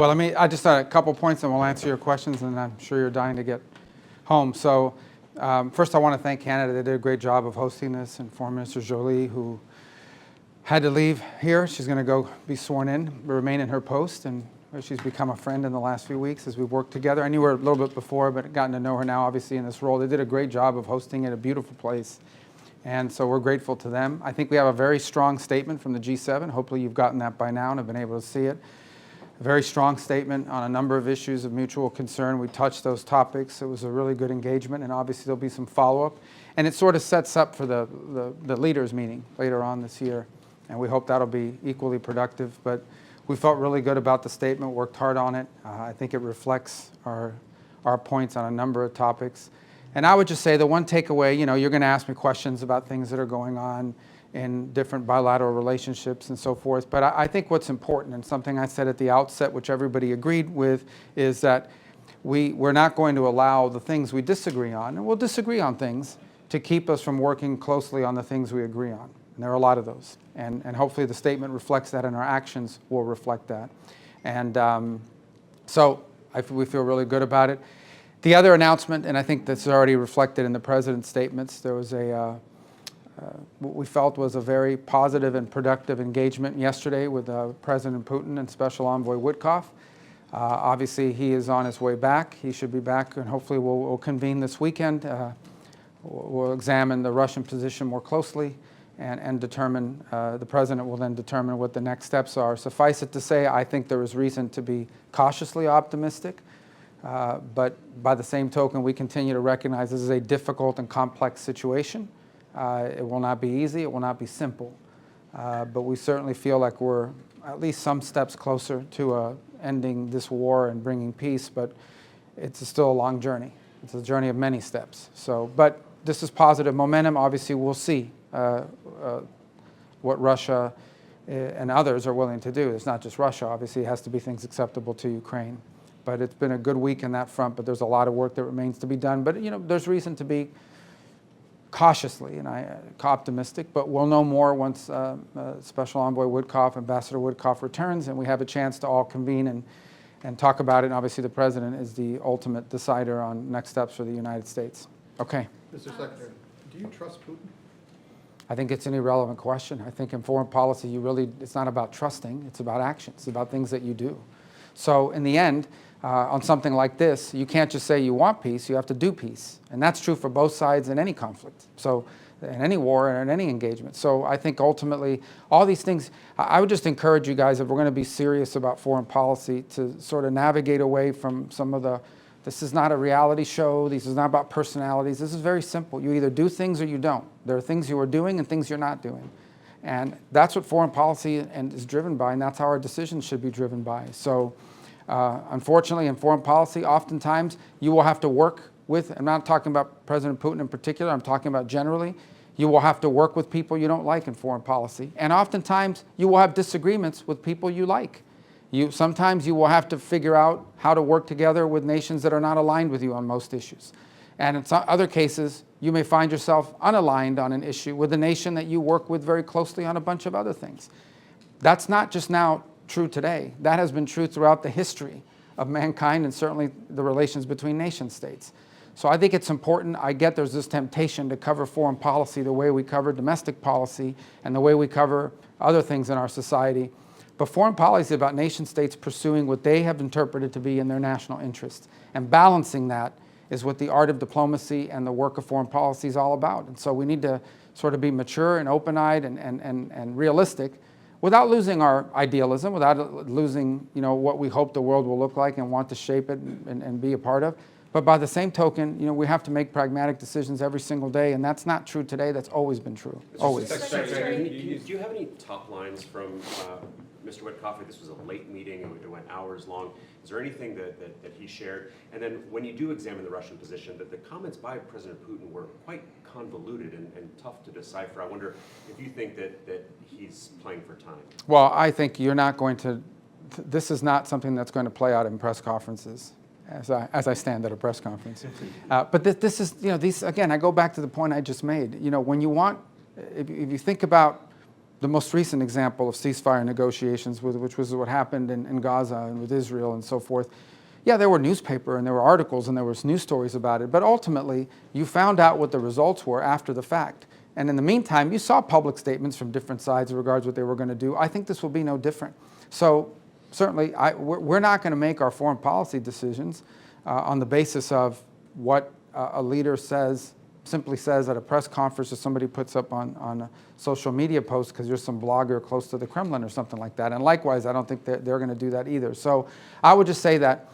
Well, I just had a couple points and we'll answer your questions, and I'm sure you're dying to get home. So first I want to thank Canada. They did a great job of hosting this, and Foreign Minister Jolie, who had to leave here. She's going to go be sworn in, remain in her post, and she's become a friend in the last few weeks as we've worked together. I knew her a little bit before, but gotten to know her now, obviously, in this role. They did a great job of hosting it, a beautiful place, and so we're grateful to them. I think we have a very strong statement from the G7. Hopefully you've gotten that by now and have been able to see it. A very strong statement on a number of issues of mutual concern. We touched those topics. It was a really good engagement, and obviously there'll be some follow-up. And it sort of sets up for the leaders' meeting later on this year, and we hope that'll be equally productive. But we felt really good about the statement, worked hard on it. I think it reflects our points on a number of topics. And I would just say the one takeaway, you're going to ask me questions about things that are going on in different bilateral relationships and so forth. But I think what's important, and something I said at the outset, which everybody agreed with, is that we're not going to allow the things we disagree on, and we'll disagree on things, to keep us from working closely on the things we agree on. And there are a lot of those. And hopefully the statement reflects that, and our actions will reflect that. And so we feel really good about it. The other announcement, and I think that's already reflected in the President's statements, there was what we felt was a very positive and productive engagement yesterday with President Putin and Special Envoy Witkoff. Obviously, he is on his way back. He should be back, and hopefully we'll convene this weekend. We'll examine the Russian position more closely and determine, the President will then determine what the next steps are. Suffice it to say, I think there is reason to be cautiously optimistic. But by the same token, we continue to recognize this is a difficult and complex situation. It will not be easy, it will not be simple, but we certainly feel like we're at least some steps closer to ending this war and bringing peace, but it's still a long journey. It's a journey of many steps. But this is positive momentum. Obviously, we'll see what Russia and others are willing to do. It's not just Russia. Obviously, it has to be things acceptable to Ukraine. But it's been a good week in that front, but there's a lot of work that remains to be done. But, there's reason to be cautiously and optimistic, but we'll know more once Special Envoy Witkoff, Ambassador Witkoff returns, and we have a chance to all convene and talk about it. And obviously the President is the ultimate decider on next steps for the United States. Okay. Mr. Secretary, do you trust Putin? I think it's an irrelevant question. I think in foreign policy, it's not about trusting, it's about action. It's about things that you do. So in the end, on something like this, you can't just say you want peace, you have to do peace. And that's true for both sides in any conflict, so in any war and in any engagement. So I think ultimately, all these things, I would just encourage you guys, if we're going to be serious about foreign policy, to sort of navigate away from some of this is not a reality show, this is not about personalities, this is very simple. You either do things or you don't. There are things you are doing and things you're not doing. And that's what foreign policy is driven by, and that's how our decisions should be driven by. So unfortunately, in foreign policy, oftentimes you will have to work with, I'm not talking about President Putin in particular, I'm talking about generally, you will have to work with people you don't like in foreign policy. And oftentimes you will have disagreements with people you like. Sometimes you will have to figure out how to work together with nations that are not aligned with you on most issues. And in some other cases, you may find yourself unaligned on an issue with a nation that you work with very closely on a bunch of other things. That's not just now true today. That has been true throughout the history of mankind and certainly the relations between nation states. So I think it's important. I get there's this temptation to cover foreign policy the way we cover domestic policy and the way we cover other things in our society. But foreign policy is about nation states pursuing what they have interpreted to be in their national interest. And balancing that is what the art of diplomacy and the work of foreign policy is all about. And so we need to sort of be mature and open-eyed and realistic without losing our idealism, without losing what we hope the world will look like and want to shape it and be a part of. But by the same token, we have to make pragmatic decisions every single day, and that's not true today. That's always been true. Always. Secretary, do you have any top lines from Mr. Witkoff? This was a late meeting, it went hours long. Is there anything that he shared? And then when you do examine the Russian position, that the comments by President Putin were quite convoluted and tough to decipher. I wonder if you think that he's playing for time. Well, I think you're not going to, this is not something that's going to play out in press conferences. As I stand at a press conference. But this is, these, again, I go back to the point I just made. When you want, if you think about the most recent example of ceasefire negotiations, which was what happened in Gaza and with Israel and so forth, yeah, there were newspaper and there were articles and there was news stories about it, but ultimately you found out what the results were after the fact. And in the meantime, you saw public statements from different sides in regards to what they were going to do. I think this will be no different. So certainly, we're not going to make our foreign policy decisions on the basis of what a leader simply says at a press conference or somebody puts up on a social media post because you're some blogger close to the Kremlin or something like that. And likewise, I don't think they're going to do that either. So I would just say that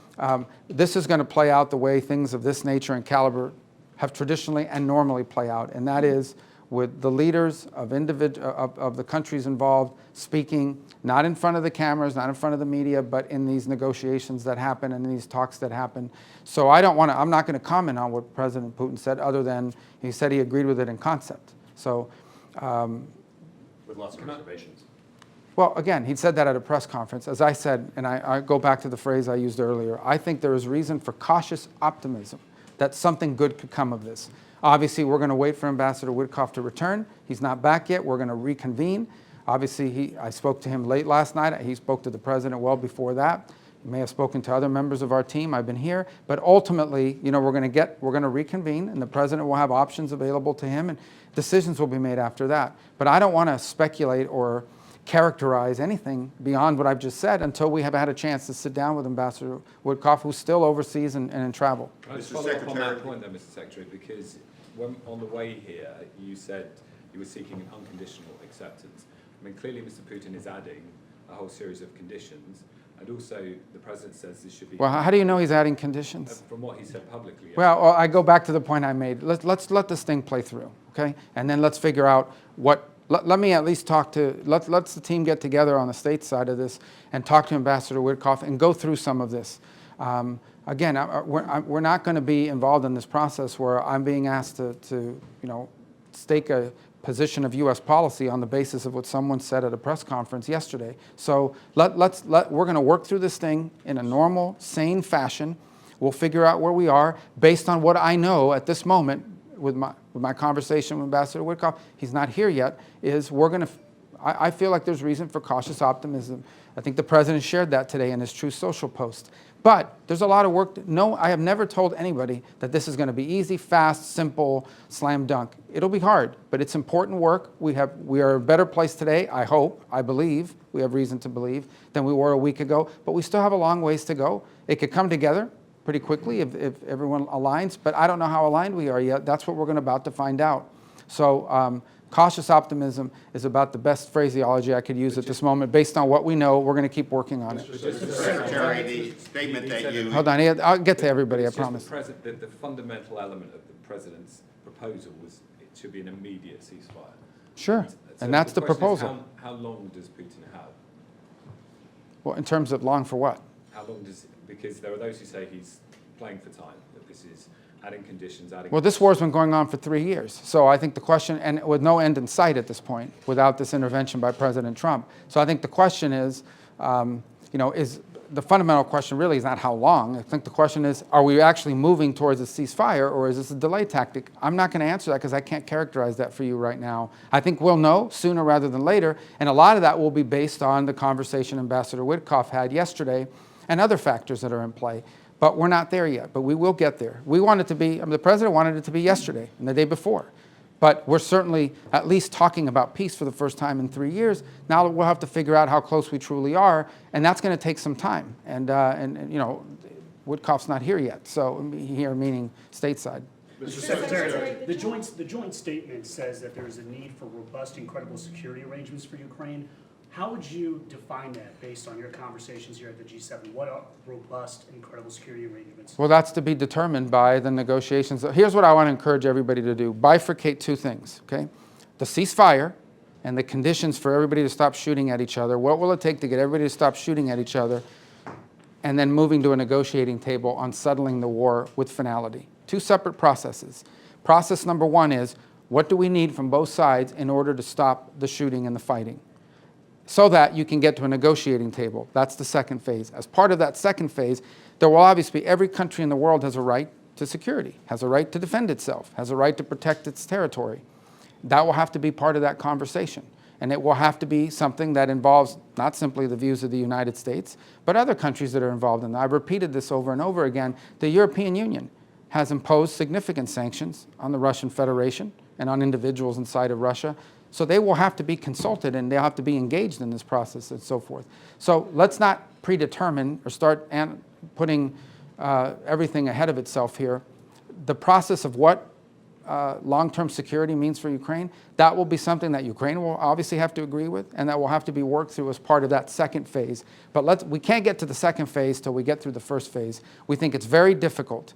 this is going to play out the way things of this nature and caliber have traditionally and normally play out, and that is with the leaders of the countries involved speaking, not in front of the cameras, not in front of the media, but in these negotiations that happen and in these talks that happen. So I'm not going to comment on what President Putin said, other than he said he agreed with it in concept. So, With lots of reservations. well, again, he said that at a press conference. As I said, and I go back to the phrase I used earlier, I think there is reason for cautious optimism that something good could come of this. Obviously, we're going to wait for Ambassador Witkoff to return. He's not back yet. We're going to reconvene. Obviously, I spoke to him late last night. He spoke to the president well before that. He may have spoken to other members of our team. I've been here. But ultimately, you know, we're going to reconvene, and the president will have options available to him, and decisions will be made after that. But I don't want to speculate or characterize anything beyond what I've just said until we have had a chance to sit down with Ambassador Witkoff, who's still overseas and in travel. Can I just Mr. follow up on Secretary. that point, though, Mr. Secretary, because when, on the way here, you said you were seeking an unconditional acceptance. I mean, clearly Mr. Putin is adding a whole series of conditions, and also the President says this should be... Well, how do you know he's adding conditions? From what he said publicly. Well, I go back to the point I made. Let's let this thing play through, okay? And then let's figure out what... Let me at least talk to... Let's the team get together on the state side of this and talk to Ambassador Witkoff and go through some of this. Again, we're not going to be involved in this process where I'm being asked to you know, stake a position of U.S. policy on the basis of what someone said at a press conference yesterday. So we're going to work through this thing in a normal, sane fashion. We'll figure out where we are based on what I know at this moment with my conversation with Ambassador Witkoff. He's not here yet. I feel like there's reason for cautious optimism. I think the president shared that today in his Truth Social post. But there's a lot of work. No, I have never told anybody that this is going to be easy, fast, simple, slam dunk. It'll be hard, but it's important work. We are a better place today, I hope, I believe, we have reason to believe, than we were a week ago. But we still have a long ways to go. It could come together pretty quickly if everyone aligns, but I don't know how aligned we are yet. That's what we're about to find out. So cautious optimism is about the best phraseology I could use at this moment. Based on what we know, we're going to keep working on it. Mr. Secretary, the statement that you... Hold on, I'll get to everybody, I It's just promise. the fundamental element of the President's proposal was it should be an immediate ceasefire. Sure, So and that's the question is, proposal. how long does Putin have? Well, in terms of long for what? How long does, because there are those who say he's playing for time, that this is adding conditions, adding... Well, this war's been going on for 3 years. So I think the question, and with no end in sight at this point, without this intervention by President Trump. So I think the question is, the fundamental question really is not how long. I think the question is, are we actually moving towards a ceasefire, or is this a delay tactic? I'm not going to answer that because I can't characterize that for you right now. I think we'll know sooner rather than later, and a lot of that will be based on the conversation Ambassador Witkoff had yesterday and other factors that are in play. But we're not there yet, but we will get there. We want it to be, the president wanted it to be yesterday and the day before. But we're certainly at least talking about peace for the first time in 3 years. Now we'll have to figure out how close we truly are, and that's going to take some time. And Witkoff's not here yet, so here meaning stateside. Mr. Secretary, the joint statement says that there is a need for robust and credible security arrangements for Ukraine. How would you define that based on your conversations here at the G7? What are robust and credible security arrangements? Well, that's to be determined by the negotiations. Here's what I want to encourage everybody to do. Bifurcate two things, okay? The ceasefire and the conditions for everybody to stop shooting at each other. What will it take to get everybody to stop shooting at each other? And then moving to a negotiating table on settling the war with finality. Two separate processes. Process number one is, what do we need from both sides in order to stop the shooting and the fighting, so that you can get to a negotiating table? That's the second phase. As part of that second phase, there will obviously be, every country in the world has a right to security, has a right to defend itself, has a right to protect its territory. That will have to be part of that conversation. And it will have to be something that involves not simply the views of the United States, but other countries that are involved in that. I've repeated this over and over again. The European Union has imposed significant sanctions on the Russian Federation and on individuals inside of Russia. So they will have to be consulted and they'll have to be engaged in this process and so forth. So let's not predetermine or start putting everything ahead of itself here. The process of what long-term security means for Ukraine, that will be something that Ukraine will obviously have to agree with, and that will have to be worked through as part of that second phase. But we can't get to the second phase till we get through the first phase. We think it's very difficult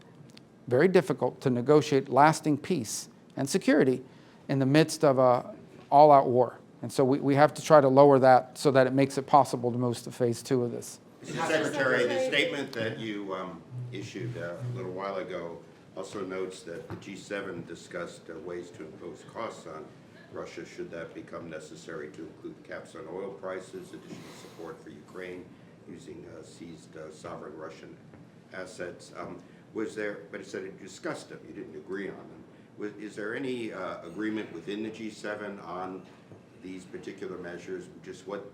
to negotiate lasting peace and security in the midst of an all-out war. And so we have to try to lower that so that it makes it possible to move to phase 2 of this. Mr. Secretary, the statement that you issued a little while ago also notes that the G7 discussed ways to impose costs on Russia should that become necessary, to include caps on oil prices, additional support for Ukraine using seized sovereign Russian assets. Was there, but it said you discussed them, you didn't agree on them. Is there any agreement within the G7 on these particular measures, just what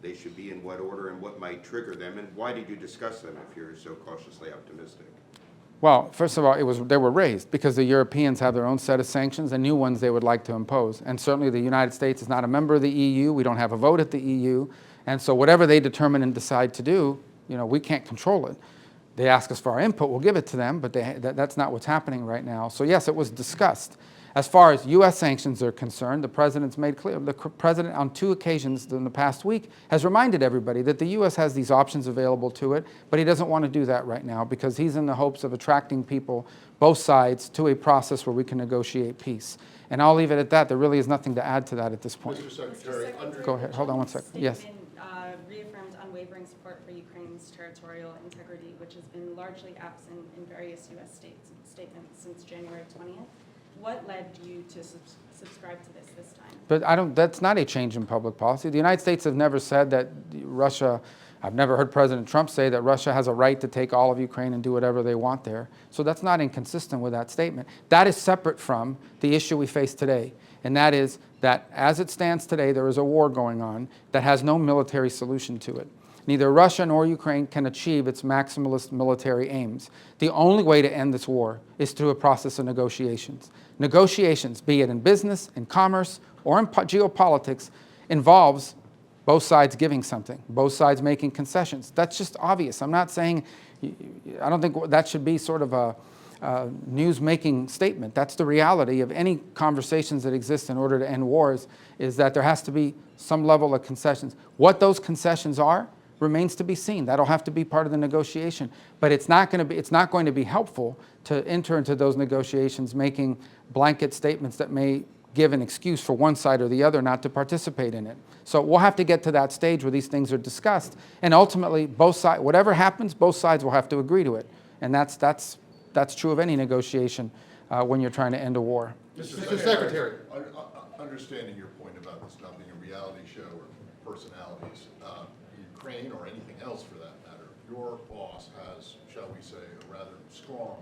they should be in what order and what might trigger them, and why did you discuss them if you're so cautiously optimistic? Well, first of all, they were raised because the Europeans have their own set of sanctions and new ones they would like to impose. And certainly the United States is not a member of the EU. We don't have a vote at the EU. And so whatever they determine and decide to do, we can't control it. They ask us for our input, we'll give it to them, but that's not what's happening right now. So yes, it was discussed. As far as U.S. sanctions are concerned, the President's made clear, the President on 2 occasions in the past week has reminded everybody that the U.S. has these options available to it, but he doesn't want to do that right now because he's in the hopes of attracting people, both sides, to a process where we can negotiate peace. And I'll leave it at that. There really is nothing to add to that at this point. Mr. Secretary, Go ahead. Hold on one second. Yes. Statement reaffirmed unwavering support for Ukraine's territorial integrity, which has been largely absent in various U.S. statements since January 20th. What led you to subscribe to this time? But that's not a change in public policy. The United States have never said that Russia, I've never heard President Trump say that Russia has a right to take all of Ukraine and do whatever they want there. So that's not inconsistent with that statement. That is separate from the issue we face today. And that is that as it stands today, there is a war going on that has no military solution to it. Neither Russia nor Ukraine can achieve its maximalist military aims. The only way to end this war is through a process of negotiations. Negotiations, be it in business, in commerce, or in geopolitics, involves both sides giving something, both sides making concessions. That's just obvious. I'm not saying, I don't think that should be sort of a news-making statement. That's the reality of any conversations that exist in order to end wars, is that there has to be some level of concessions. What those concessions are remains to be seen. That'll have to be part of the negotiation. But it's not going to be helpful to enter into those negotiations making blanket statements that may give an excuse for one side or the other not to participate in it. So we'll have to get to that stage where these things are discussed. And ultimately, both sides, whatever happens, both sides will have to agree to it. And that's true of any negotiation when you're trying to end a war. Mr. Secretary, understanding your point about this not being a reality show or personalities, Ukraine or anything else for that matter, your boss has, shall we say, a rather strong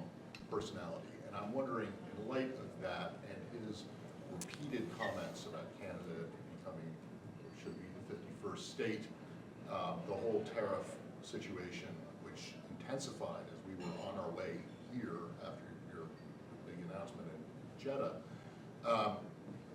personality. And I'm wondering, in light of that and his repeated comments about Canada becoming, what should be the 51st state, the whole tariff situation, which intensified as we were on our way here after your big announcement in Jeddah.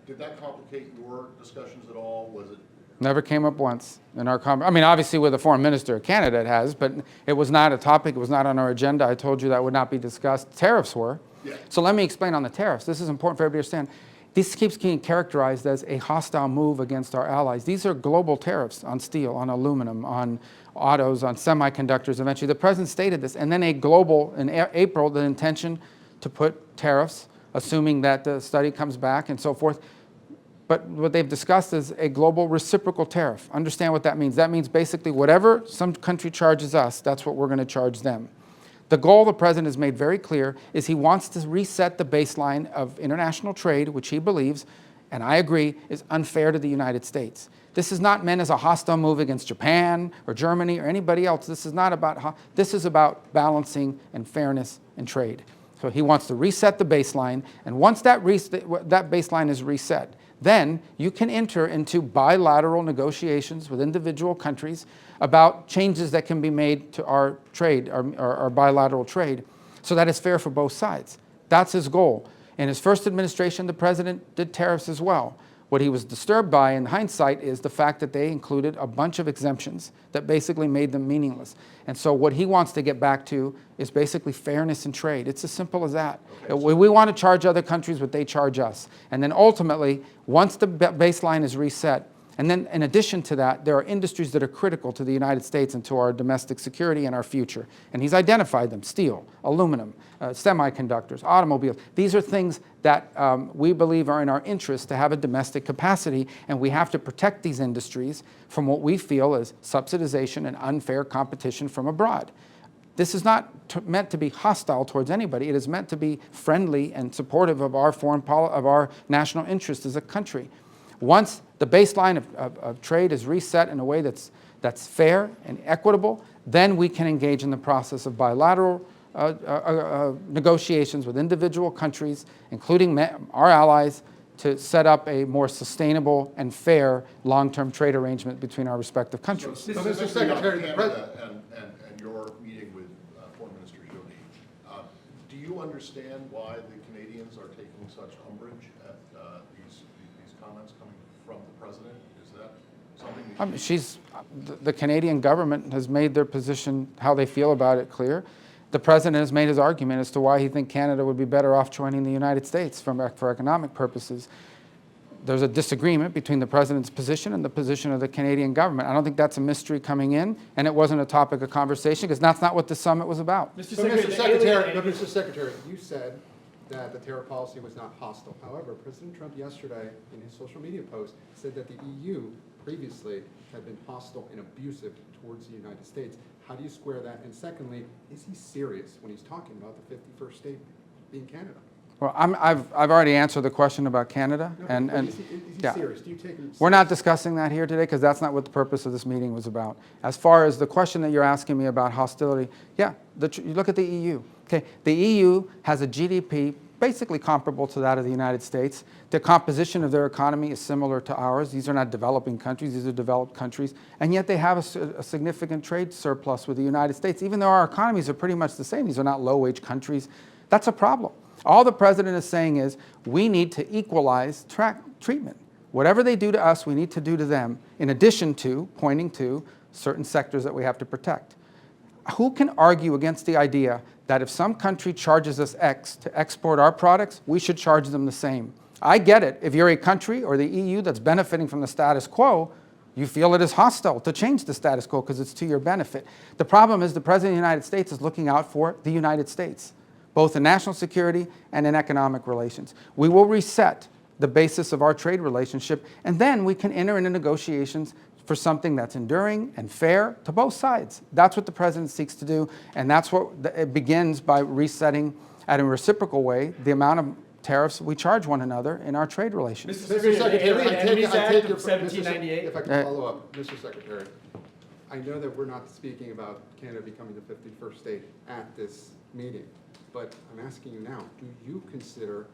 Did that complicate your discussions at all? Was it? Never came up once in our I mean, obviously with the foreign minister of Canada it has, but it was not a topic, it was not on our agenda. I told you that would not be discussed. Tariffs were. Yeah. So let me explain on the tariffs. This is important for everybody to understand. This keeps being characterized as a hostile move against our allies. These are global tariffs on steel, on aluminum, on autos, on semiconductors eventually. The president stated this, and then in April, the intention to put tariffs, assuming that the study comes back and so forth. But what they've discussed is a global reciprocal tariff. Understand what that means. That means basically whatever some country charges us, that's what we're going to charge them. The goal the president has made very clear is he wants to reset the baseline of international trade, which he believes, and I agree, is unfair to the United States. This is not meant as a hostile move against Japan or Germany or anybody else. This is not about, this is about balancing and fairness in trade. So he wants to reset the baseline, and once that baseline is reset, then you can enter into bilateral negotiations with individual countries about changes that can be made to our trade, our bilateral trade, so that it's fair for both sides. That's his goal. In his first administration, the president did tariffs as well. What he was disturbed by in hindsight is the fact that they included a bunch of exemptions that basically made them meaningless. And so what he wants to get back to is basically fairness in trade. It's as simple as that. We want to charge other countries what they charge us. And then ultimately, once the baseline is reset, and then in addition to that, there are industries that are critical to the United States and to our domestic security and our future. And he's identified them: steel, aluminum, semiconductors, automobiles. These are things that we believe are in our interest to have a domestic capacity, and we have to protect these industries from what we feel is subsidization and unfair competition from abroad. This is not meant to be hostile towards anybody. It is meant to be friendly and supportive of our of our national interest as a country. Once the baseline of trade is reset in a way that's fair and equitable, then we can engage in the process of bilateral negotiations with individual countries, including our allies, to set up a more sustainable and fair long-term trade arrangement between our respective countries. So, Mr. Secretary, Canada and your meeting with Foreign Minister Joly, do you understand why the Canadians are taking such umbrage at these comments coming from the president? Is that something that The Canadian government has made their position, how they feel about it, clear. The president has made his argument as to why he thinks Canada would be better off joining the United States for economic purposes. There's a disagreement between the president's position and the position of the Canadian government. I don't think that's a mystery coming in, and it wasn't a topic of conversation because that's not what the summit was about. Mr. Secretary, you said that the tariff policy was not hostile. However, President Trump yesterday in his social media post said that the EU previously had been hostile and abusive towards the United States. How do you square that? And secondly, is he serious when he's talking about the 51st state being Canada? Well, I've already answered the question about Canada, and Is he yeah. serious? Do you take him We're not discussing that here today because that's not what the purpose of this meeting was about. As far as the question that you're asking me about hostility, yeah, you look at the EU. Okay, the EU has a GDP basically comparable to that of the United States. The composition of their economy is similar to ours. These are not developing countries, these are developed countries, and yet they have a significant trade surplus with the United States, even though our economies are pretty much the same. These are not low-wage countries. That's a problem. All the president is saying is we need to equalize treatment. Whatever they do to us, we need to do to them, in addition to pointing to certain sectors that we have to protect. Who can argue against the idea that if some country charges us X to export our products, we should charge them the same? I get it. If you're a country or the EU that's benefiting from the status quo, you feel it is hostile to change the status quo because it's to your benefit. The problem is the President of the United States is looking out for the United States, both in national security and in economic relations. We will reset the basis of our trade relationship, and then we can enter into negotiations for something that's enduring and fair to both sides. That's what the president seeks to do, and that's what it begins by resetting at a reciprocal way the amount of tariffs we charge one another in our trade relations. Mr. Secretary, I take your 1798. If I can follow up, Mr. Secretary, I know that we're not speaking about Canada becoming the 51st state at this meeting, but I'm asking you now, do you consider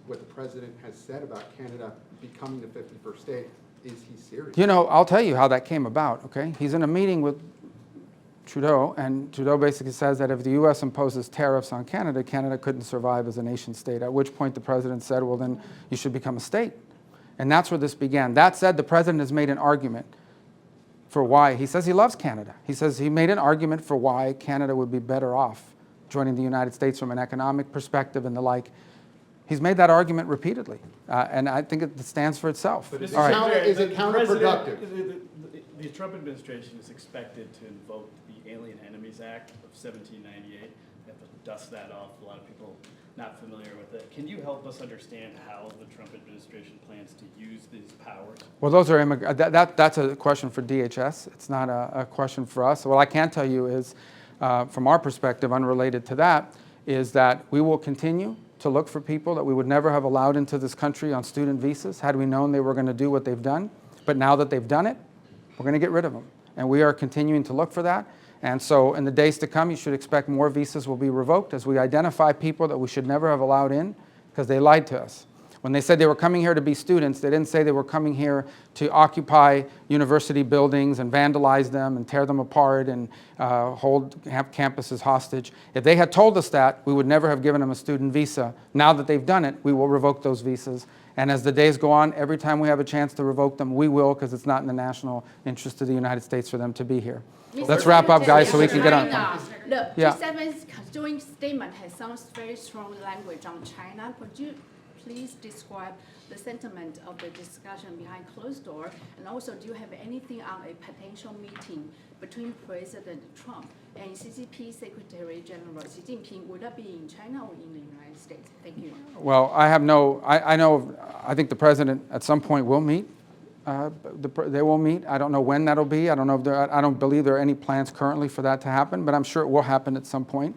what the president has said about Canada becoming the 51st state? Is he serious? You know, I'll tell you how that came about, okay? He's in a meeting with Trudeau, and Trudeau basically says that if the U.S. imposes tariffs on Canada, Canada couldn't survive as a nation state, at which point the president said, well, then you should become a state. And that's where this began. That said, the president has made an argument for why. He says he loves Canada. He says he made an argument for why Canada would be better off joining the United States from an economic perspective and the like. He's made that argument repeatedly, and I think it stands for itself. But is All right. is it counterproductive? The Trump administration is expected to invoke the Alien Enemies Act of 1798. They have to dust that off. A lot of people not familiar with it. Can you help us understand how the Trump administration plans to use these powers? Well, those are that's a question for DHS. It's not a question for us. What I can tell you is, from our perspective, unrelated to that, is that we will continue to look for people that we would never have allowed into this country on student visas had we known they were going to do what they've done. But now that they've done it, we're going to get rid of them. And we are continuing to look for that. And so in the days to come, you should expect more visas will be revoked as we identify people that we should never have allowed in because they lied to us. When they said they were coming here to be students, they didn't say they were coming here to occupy university buildings and vandalize them and tear them apart and hold campuses hostage. If they had told us that, we would never have given them a student visa. Now that they've done it, we will revoke those visas. And as the days go on, every time we have a chance to revoke them, we will, because it's not in the national interest of the United States for them to be here. Let's wrap up, guys, so we can get on. The Yeah. G7's joint statement has some very strong language on China. Could you please describe the sentiment of the discussion behind closed door? And also, do you have anything on a potential meeting between President Trump and CCP Secretary General Xi Jinping? Would that be in China or in the United States? Thank you. Well, I think the president at some point will meet. They will meet. I don't know when that'll be. I don't know if I don't believe there are any plans currently for that to happen, but I'm sure it will happen at some point.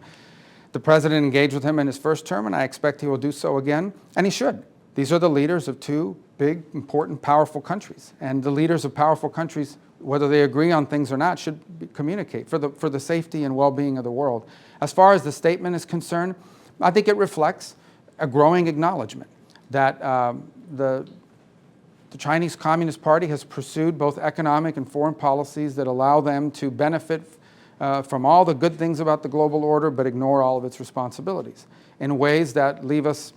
The president engaged with him in his first term, and I expect he will do so again, and he should. These are the leaders of two big, important, powerful countries, and the leaders of powerful countries, whether they agree on things or not, should communicate for the safety and well-being of the world. As far as the statement is concerned, I think it reflects a growing acknowledgement that the Chinese Communist Party has pursued both economic and foreign policies that allow them to benefit from all the good things about the global order, but ignore all of its responsibilities in ways that leave us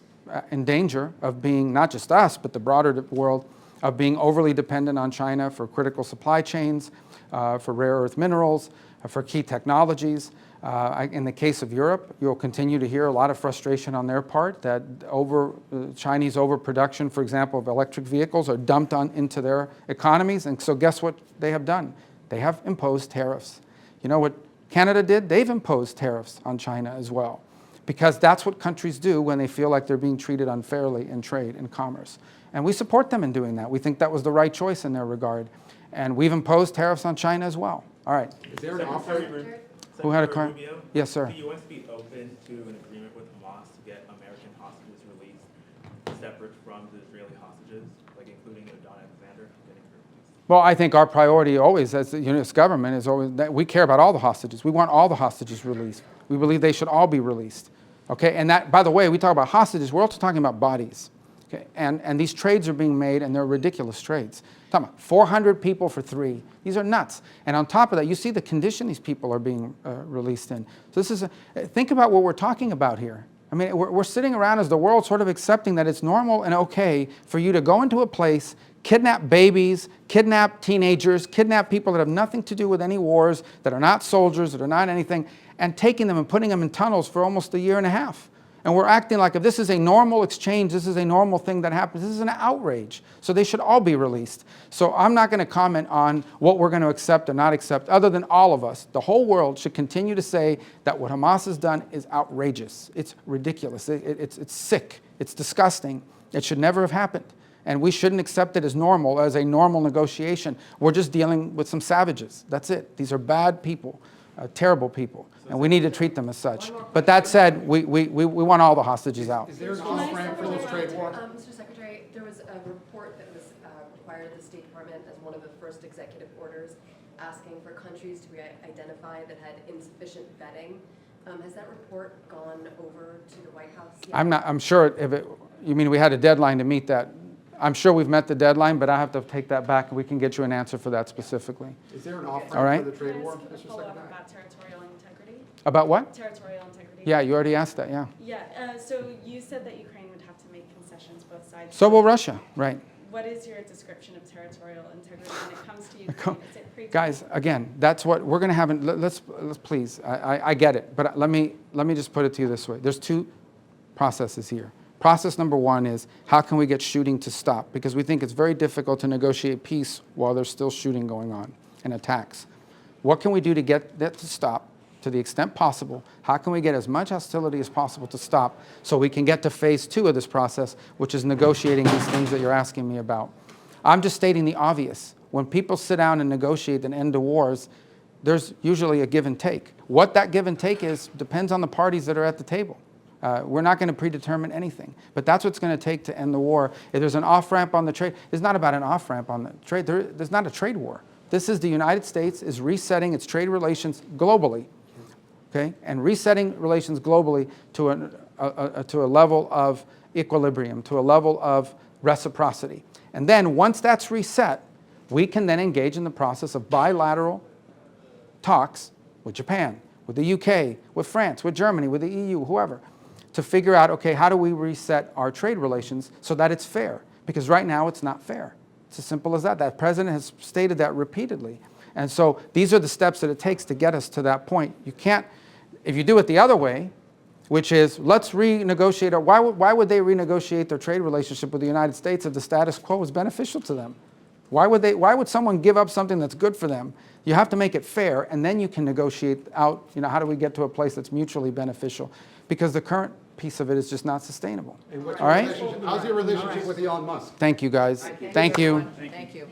in danger of being, not just us, but the broader world, of being overly dependent on China for critical supply chains, for rare earth minerals, for key technologies. In the case of Europe, you'll continue to hear a lot of frustration on their part that Chinese overproduction, for example, of electric vehicles are dumped into their economies. And so guess what they have done? They have imposed tariffs. You know what Canada did? They've imposed tariffs on China as well, because that's what countries do when they feel like they're being treated unfairly in trade and commerce. And we support them in doing that. We think that was the right choice in their regard. And we've imposed tariffs on China as well. All right. Is there an offer? Who had a car? Rubio, Yes, sir. the U.S. be open to an agreement with Hamas to get American hostages released separate from the Israeli hostages, like including Adon Alexander getting released? Well, I think our priority always, as the U.S. government, is always that we care about all the hostages. We want all the hostages released. We believe they should all be released. Okay, and that, by the way, we talk about hostages. We're also talking about bodies. Okay, and these trades are being made, and they're ridiculous trades. We're talking about 400 people for 3. These are nuts. And on top of that, you see the condition these people are being released in. So this is think about what we're talking about here. I mean, we're sitting around as the world sort of accepting that it's normal and okay for you to go into a place, kidnap babies, kidnap teenagers, kidnap people that have nothing to do with any wars, that are not soldiers, that are not anything, and taking them and putting them in tunnels for almost a year and a half. And we're acting like if this is a normal exchange, this is a normal thing that happens. This is an outrage. So they should all be released. So I'm not going to comment on what we're going to accept or not accept, other than all of us, the whole world, should continue to say that what Hamas has done is outrageous. It's ridiculous. It's sick. It's disgusting. It should never have happened. And we shouldn't accept it as normal, as a normal negotiation. We're just dealing with some savages. That's it. These are bad people, terrible people. And we need to treat them as such. But that said, we want all the hostages out. Is there an off-ramp for this trade war? Mr. Secretary, there was a report that was required of the State Department as one of the first executive orders asking for countries to be identified that had insufficient vetting. Has that report gone over to the White House yet? I'm sure you mean we had a deadline to meet that. I'm sure we've met the deadline, but I have to take that back and we can get you an answer for that specifically. Is there an off-ramp All right. for the trade Can I war, ask you a Mr. follow-up Secretary? about territorial integrity? About what? Territorial integrity. Yeah, you already asked that, yeah. Yeah, so you said that Ukraine would have to make concessions both sides. So will Russia, right. What is your description of territorial integrity when it comes to Ukraine? Is it pre- Guys, again, that's what we're going to have. Let's please, I get it, but let me just put it to you this way. There's 2 processes here. Process number 1 is how can we get shooting to stop? Because we think it's very difficult to negotiate peace while there's still shooting going on and attacks. What can we do to get that to stop to the extent possible? How can we get as much hostility as possible to stop so we can get to phase 2 of this process, which is negotiating these things that you're asking me about? I'm just stating the obvious. When people sit down and negotiate an end to wars, there's usually a give and take. What that give and take is depends on the parties that are at the table. We're not going to predetermine anything, but that's what's going to take to end the war. If there's an off-ramp on the trade, it's not about an off-ramp on the trade. There's not a trade war. This is the United States is resetting its trade relations globally, okay, and resetting relations globally to a level of equilibrium, to a level of reciprocity. And then once that's reset, we can then engage in the process of bilateral talks with Japan, with the UK, with France, with Germany, with the EU, whoever, to figure out, okay, how do we reset our trade relations so that it's fair? Because right now it's not fair. It's as simple as that. That president has stated that repeatedly. And so these are the steps that it takes to get us to that point. You can't, if you do it the other way, which is let's renegotiate, or why would they renegotiate their trade relationship with the United States if the status quo is beneficial to them? Why would someone give up something that's good for them? You have to make it fair, and then you can negotiate out, how do we get to a place that's mutually beneficial? Because the current piece of it is just not sustainable. And what's All your right? relationship- How's your relationship with Elon Musk? Thank you, guys. Thank you. Thank you.